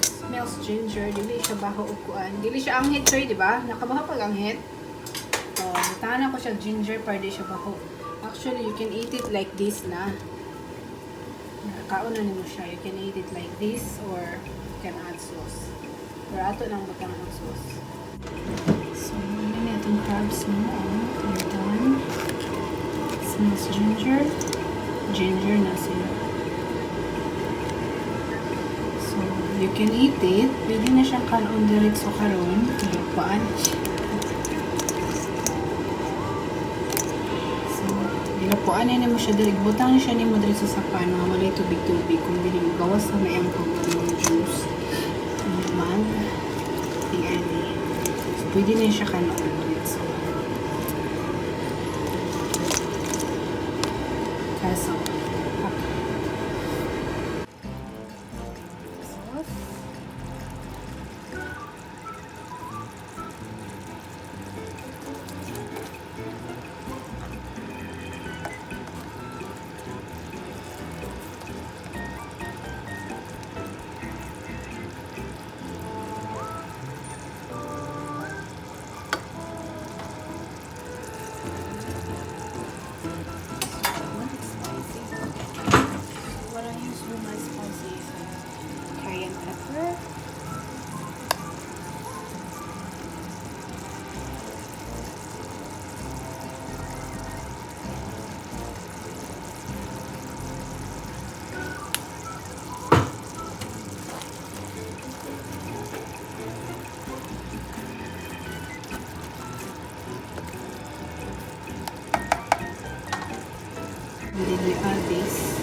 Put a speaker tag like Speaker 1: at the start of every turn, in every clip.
Speaker 1: smells ginger. Dili siya baho ukuan. Dili siya anghit, sir, di ba? Nakabaho pag anghit. So, butahan ko siya ginger para di siya baho. Actually, you can eat it like this na. Kauna nimo siya. You can eat it like this or you can add sauce. Pero ato lang butang ng sauce. So, yun na itong crabs mo. You're done. Smells ginger. Ginger na siya. So, you can eat it. Pwede na siyang kanon diretso karon. Paan. So, dilapuan na mo siya direct. Butang siya ni mo diretso sa pan. Mga walay tubig-tubig. Kung dili mo gawas na may ang juice. Naman. Tingani. So, pwede na siya kanon diretso. Kaso, cayenne pepper. And then we add this.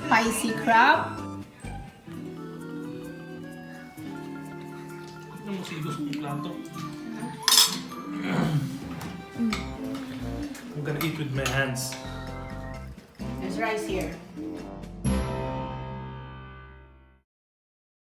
Speaker 1: Spicy crab.
Speaker 2: I'm gonna eat with my hands.
Speaker 1: There's rice here.